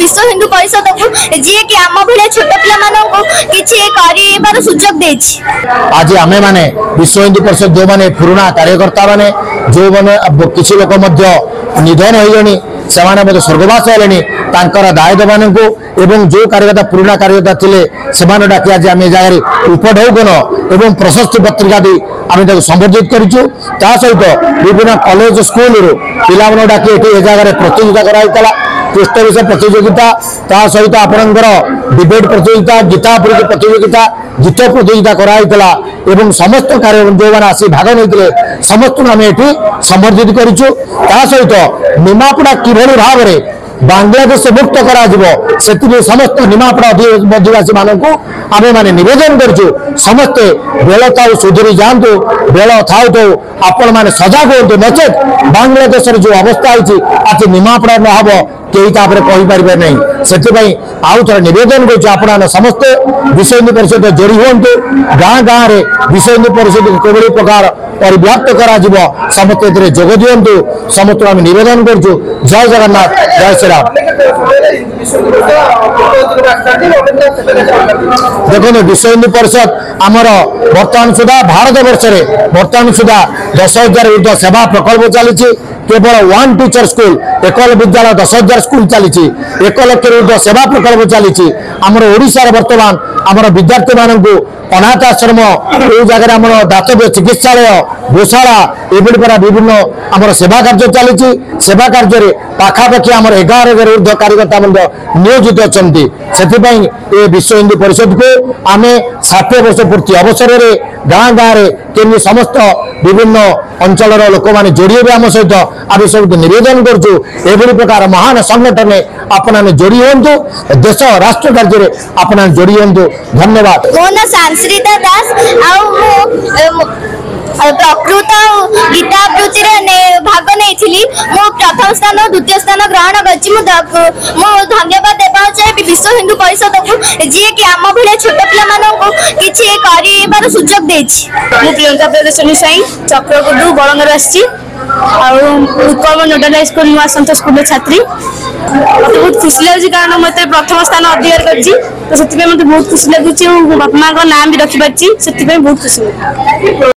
विश्व हिंदू परिषद को जी कि आम भाई छोट पे कि सुजोग दे। आज आमे माने विश्व हिंदू परिषद जो माने पुराना कार्यकर्ता माने जो माने किसी लोक निधन हो से स्वर्गवास हेले दायित्व मान एवं जो कार्यकर्ता पुराना कार्यकर्ता थे डाकी आज आम जगह उपढौकन एवं प्रशस्ति पत्रिका दी आम संबर्धित करूँ। सहित विभिन्न कॉलेज स्कूल पिला डाकी ये जगह प्रतियोगिता कराइला पृष्ठ विषय प्रतियोगिता सहित आपणकर डिबेट प्रतियोगिता गीता प्रतियोगिता गीत प्रतियोगिता कराइला एवं समस्त कार्य जो मैंने आसी भाग नहीं समस्त आम ये संबर्धित करूँ। सहित निमापड़ा किभली भाव में बांग्लादेश मुक्त कर समस्त निमापड़ा अधिवासी मानक आम मैंने निवेदन करूँ समस्ते बेल थाउ सुधरी जातु बेल थाउ तो आपण मैंने सजग हूँ नचेत बांग्लादेश जो अवस्था होती आज निमापड़ा न हम कई कहीपर नहीं से आउ थे नवेदन कर समस्ते विश्व हिंदू परिषद जोड़ी हूँ गाँ गाँव में विश्व हिंदू परिषद किभली प्रकार परिव्याप्त करा समस्ते जोग दिंतु समस्त आम नवेदन करूँ। जय जगन्नाथ जय श्री राम। देखो विश्व हिंदू परिषद आमर बर्तमान सुधा भारत वर्ष में बर्तमान सुधा 10,000 ऊर्ध्व सेवा प्रकल्प चली केवल वन टीचर स्कूल एकल विद्यालय 10,000 स्कूल चली 1 लाख ऊर्ध्व सेवा प्रकल्प चली आमर ओडिशा बर्तमान आमर विद्यार्थी मानक अनाथ आश्रम ये जगह आम दातव्य चिकित्सालय गोशाला ये विभिन्न आम सेवा कार्य चली सेवा कार्य पाखापाखि आम 11,000 ऊर्ध्व कार्यकर्ता नियोजित अच्छा से विश्व हिंदू परिषद को आम 60 वर्ष पूर्ति अवसर में गाँ गाँव में केमी समस्त विभिन्न अंचल लोक मैंने जोड़ी आम सहित आम सब नवेदन करूँ प्रकार महान संगठन आपने जोड़ी हूँ देश राष्ट्र कार्य आपने जोड़ी हूँ। धन्यवाद। मो ना सांस्कृता दास प्रकृत गीतावृत्ति भाग नहीं प्रथम स्थान द्वितीय स्थान ग्रहण कर धन्यवाद देवा चाहिए विश्व हिंदू परिषद को जी कि आम भाई छोट पे कि सुजोग दे। प्रियंका प्रदर्शनी साई चक्रकुदू बड़ंगर आम नोडल हाई स्कूल नुआ संत स्कूल छात्री मत बहुत खुशी लगे कारण मत प्रथम स्थान अधिकार कर बहुत खुशी लगुच बापा माँ का नाम भी रखिपारी से बहुत खुशी लगे।